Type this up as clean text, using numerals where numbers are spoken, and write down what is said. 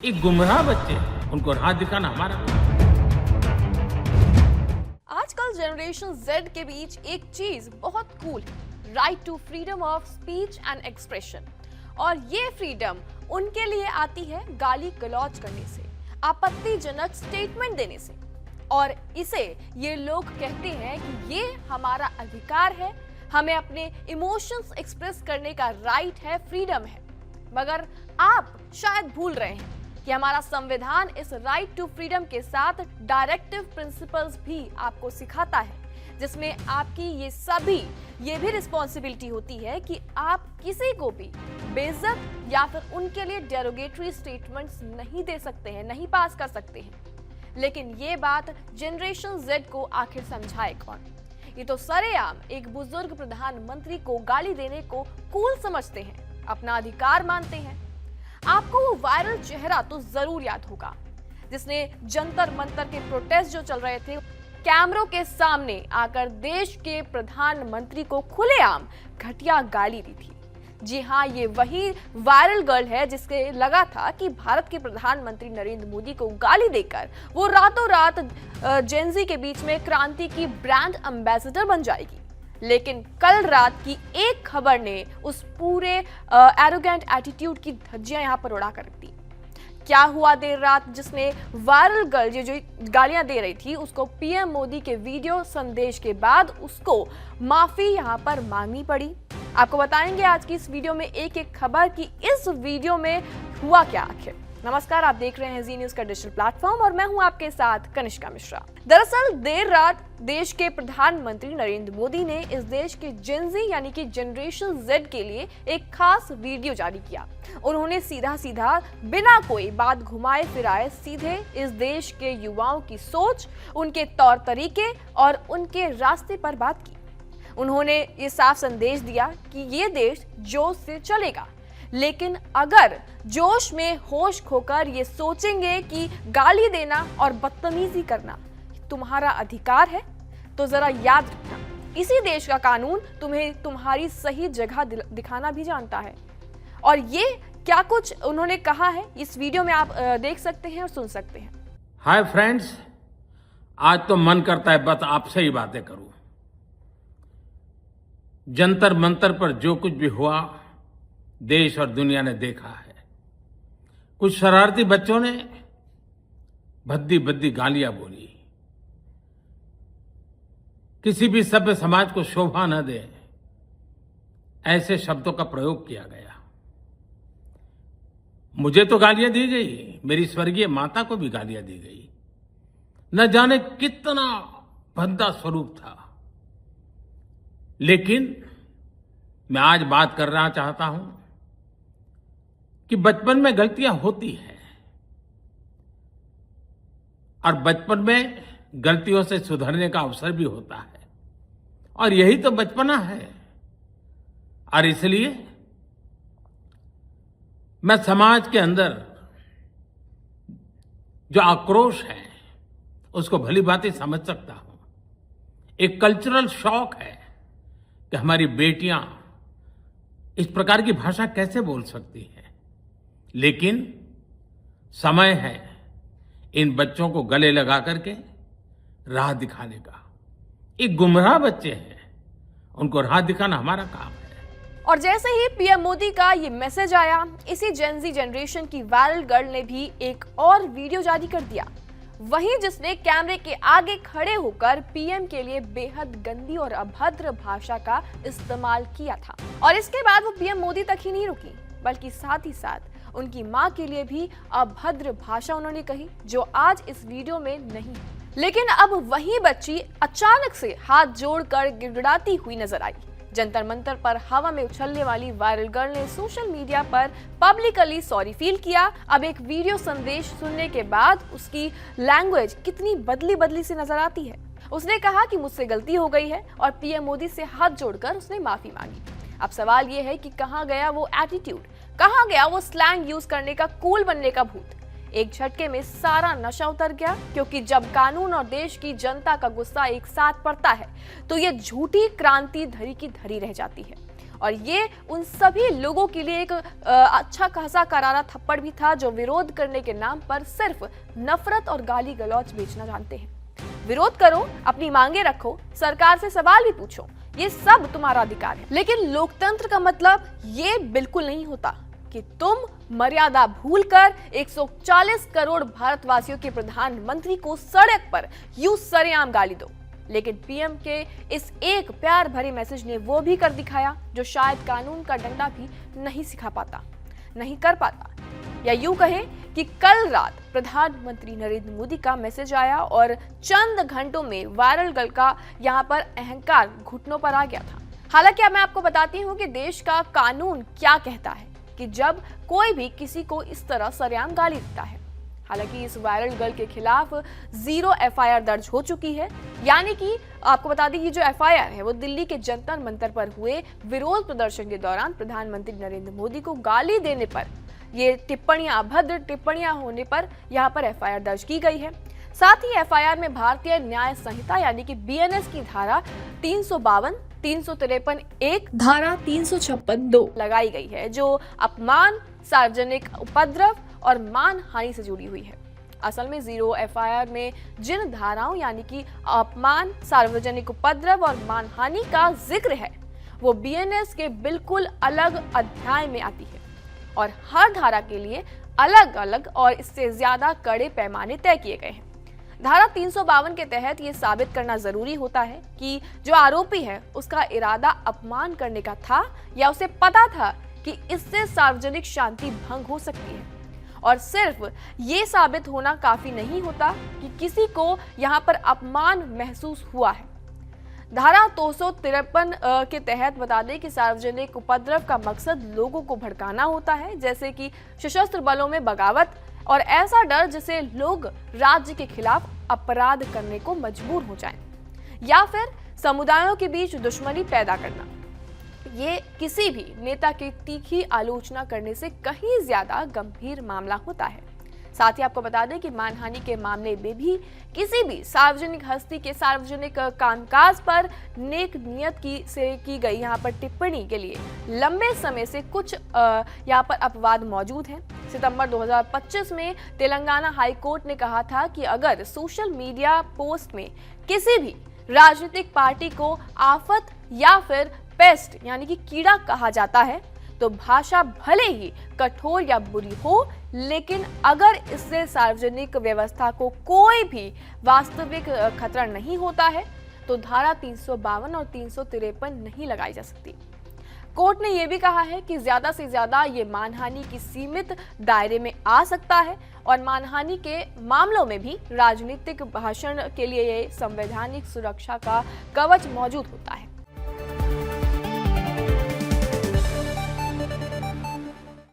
एक गुमराह बच्चे हैं, उनको राह दिखाना हमारा काम। आजकल जनरेशन Z के बीच एक चीज बहुत कूल है, right to freedom of speech and expression. और ये फ्रीडम उनके लिए आती है गाली गलौज करने से, आपत्तिजनक स्टेटमेंट देने से। और इसे ये लोग कहते हैं कि ये हमारा अधिकार है, हमें अपने इमोशंस एक्सप्रेस करने का राइट है, फ्रीडम है। मगर आप शायद भूल रहे हैं कि हमारा संविधान इस राइट टू फ्रीडम के साथ डायरेक्टिव प्रिंसिपल्स भी आपको सिखाता है, जिसमें आपकी ये भी रिस्पॉन्सिबिलिटी होती है कि आप किसी को भी बेइज्जत या फिर उनके लिए डेरोगेटरी स्टेटमेंट्स नहीं दे सकते हैं, नहीं पास कर सकते हैं। लेकिन ये बात जनरेशन Z को आखिर समझाए कौन? ये तो सरेआम एक बुजुर्ग प्रधानमंत्री को गाली देने को कूल समझते हैं, अपना अधिकार मानते हैं। आपको वो वायरल चेहरा तो जरूर याद होगा जिसने जंतर मंतर के प्रोटेस्ट जो चल रहे थे, कैमरों के सामने आकर देश के प्रधानमंत्री को खुलेआम घटिया गाली दी थी। जी हाँ, ये वही वायरल गर्ल है जिसके लगा था कि भारत के प्रधानमंत्री नरेंद्र मोदी को गाली देकर वो रातों रात जेनजी के बीच में क्रांति की ब्रांड एम्बेसडर बन जाएगी। लेकिन कल रात की एक खबर ने उस पूरे एरोगेंट एटीट्यूड की धज्जियां यहां पर उड़ा कर रख दी। क्या हुआ देर रात जिसमें वायरल गर्ल जो गालियां दे रही थी उसको पीएम मोदी के वीडियो संदेश के बाद उसको माफी यहां पर मांगनी पड़ी। आपको बताएंगे आज की इस वीडियो में एक एक खबर कि इस वीडियो में हुआ क्या आखिर। नमस्कार, आप देख रहे हैं जी न्यूज का डिजिटल प्लेटफॉर्म और मैं हूं आपके साथ कनिष्का मिश्रा। दरअसल देर रात देश के प्रधानमंत्री नरेंद्र मोदी ने इस देश के जेनजी यानी कि जनरेशन Z के लिए एक खास वीडियो जारी किया। उन्होंने सीधा सीधा बिना कोई बात घुमाए फिराए सीधे इस देश के युवाओं की सोच, उनके तौर तरीके और उनके रास्ते पर बात की। उन्होंने ये साफ संदेश दिया कि ये देश जोश से चलेगा, लेकिन अगर जोश में होश खोकर ये सोचेंगे कि गाली देना और बदतमीजी करना तुम्हारा अधिकार है, तो जरा याद रखना, इसी देश का कानून तुम्हें तुम्हारी सही जगह दिखाना भी जानता है। और ये क्या कुछ उन्होंने कहा है इस वीडियो में आप देख सकते हैं और सुन सकते हैं। हाय फ्रेंड्स, आज तो मन करता है बस आपसे ही बातें करूं। जंतर मंतर पर जो कुछ भी हुआ देश और दुनिया ने देखा है। कुछ शरारती बच्चों ने भद्दी भद्दी गालियां बोली, किसी भी सभ्य समाज को शोभा न दे ऐसे शब्दों का प्रयोग किया गया। मुझे तो गालियां दी गई, मेरी स्वर्गीय माता को भी गालियां दी गई। न जाने कितना भद्दा स्वरूप था। लेकिन मैं आज बात करना चाहता हूं कि बचपन में गलतियां होती हैं और बचपन में गलतियों से सुधरने का अवसर भी होता है, और यही तो बचपना है। और इसलिए मैं समाज के अंदर जो आक्रोश है उसको भली भांति समझ सकता हूं। एक कल्चरल शॉक है कि हमारी बेटियां इस प्रकार की भाषा कैसे बोल सकती हैं। लेकिन समय है इन बच्चों को गले लगा करके राह दिखाने का। एक गुमराह बच्चे हैं, उनको राह दिखाना हमारा काम है। और जैसे ही पीएम मोदी का ये मैसेज आया, इसी जेनजी जनरेशन की वायरल गर्ल ने भी एक और वीडियो जारी कर दिया, वही जिसने कैमरे के आगे खड़े होकर पीएम के लिए बेहद गंदी और अभद्र भाषा का इस्तेमाल किया था। और इसके बाद वो पीएम मोदी तक ही नहीं रुकी, बल्कि साथ ही साथ उनकी मां के लिए भी अभद्र भाषा उन्होंने कही, जो आज इस वीडियो में नहीं है। लेकिन अब वही बच्ची अचानक से हाथ जोड़कर गिड़गिड़ाती हुई नजर आई। जंतर मंतर पर हवा में उछलने वाली वायरल गर्ल ने सोशल मीडिया पर पब्लिकली सॉरी फील किया। अब एक वीडियो संदेश सुनने के बाद उसकी लैंग्वेज कितनी बदली सी नजर आती है। उसने कहा कि मुझसे गलती हो गई है और पीएम मोदी से हाथ जोड़कर उसने माफी मांगी। अब सवाल ये है कि कहां गया वो एटीट्यूड, कहां गया वो स्लैंग यूज करने का, कूल बनने का भूत। एक झटके में सारा नशा उतर गया, क्योंकि जब कानून और देश की जनता का गुस्सा एक साथ पड़ता है तो ये झूठी क्रांति धरी की धरी रह जाती है। और ये उन सभी लोगों के लिए एक अच्छा खासा करारा थप्पड़ भी था जो विरोध करने के नाम पर सिर्फ नफरत और गाली गलौज बेचना जानते हैं। विरोध करो, अपनी मांगे रखो, सरकार से सवाल भी पूछो, ये सब तुम्हारा अधिकार है। लेकिन लोकतंत्र का मतलब ये बिल्कुल नहीं होता कि तुम मर्यादा भूलकर 140 करोड़ भारतवासियों के प्रधानमंत्री को सड़क पर यूं सरेआम गाली दो। लेकिन पीएम के इस एक प्यार भरे मैसेज ने वो भी कर दिखाया जो शायद कानून का डंडा भी नहीं कर पाता। या यूं कहें कि कल रात प्रधानमंत्री नरेंद्र मोदी का मैसेज आया और चंद घंटों में वायरल गर्ल का यहाँ पर अहंकार घुटनों पर आ गया था। हालांकि अब मैं आपको बताती हूँ कि देश का कानून क्या कहता है कि जब कोई भी किसी को इस तरह सरेआम गाली देता है। हालांकि इस वायरल गर्ल के खिलाफ 0 एफआईआर दर्ज हो चुकी है। यानी कि आपको बता दें कि जो एफआईआर है वो दिल्ली के जंतर मंतर पर हुए विरोध प्रदर्शन के दौरान प्रधानमंत्री नरेंद्र मोदी को गाली देने पर, ये टिप्पणियां अभद्र टिप्पणियां होने पर यहाँ पर एफआईआर दर्ज की गई है। साथ ही एफआईआर में भारतीय न्याय संहिता यानी कि बीएनएस की धारा 352, 353 1, धारा 356 2 लगाई गई है जो अपमान, सार्वजनिक उपद्रव और मानहानि से जुड़ी हुई है। असल में 0 एफआईआर में जिन धाराओं यानी कि अपमान, सार्वजनिक उपद्रव और मानहानि का जिक्र है वो बीएनएस के बिल्कुल अलग अध्याय में आती है और हर धारा के लिए अलग अलग और इससे ज्यादा कड़े पैमाने तय किए गए हैं। धारा 352 के तहत ये साबित करना जरूरी होता है कि जो आरोपी है उसका इरादा अपमान करने का था या उसे पता था कि इससे सार्वजनिक शांति भंग हो सकती है। और सिर्फ ये साबित होना काफी नहीं होता कि किसी को यहाँ पर अपमान महसूस हुआ है। धारा 253 के तहत बता दें कि सार्वजनिक उपद्रव का मकसद लोगों को भड़काना होता है, जैसे कि सशस्त्र बलों में बगावत और ऐसा डर जिससे लोग राज्य के खिलाफ अपराध करने को मजबूर हो जाएं, या फिर समुदायों के बीच दुश्मनी पैदा करना। ये किसी भी नेता की तीखी आलोचना करने से कहीं ज्यादा गंभीर मामला होता है। साथ ही आपको बता दें कि मानहानि के मामले में भी किसी भी सार्वजनिक हस्ती के सार्वजनिक कामकाज पर नेक नियत से की गई यहाँ पर टिप्पणी के लिए लंबे समय से कुछ यहाँ पर अपवाद मौजूद हैं। सितंबर 2025 में तेलंगाना हाई कोर्ट ने कहा था कि अगर सोशल मीडिया पोस्ट में किसी भी राजनीतिक पार्टी को आफत या फिर पेस्ट यानी कि कीड़ा कहा जाता है तो भाषा भले ही कठोर या बुरी हो, लेकिन अगर इससे सार्वजनिक व्यवस्था को कोई भी वास्तविक खतरा नहीं होता है तो धारा 352 और 353 नहीं लगाई जा सकती। कोर्ट ने यह भी कहा है कि ज्यादा से ज्यादा ये मानहानि की सीमित दायरे में आ सकता है और मानहानि के मामलों में भी राजनीतिक भाषण के लिए ये संवैधानिक सुरक्षा का कवच मौजूद होता है।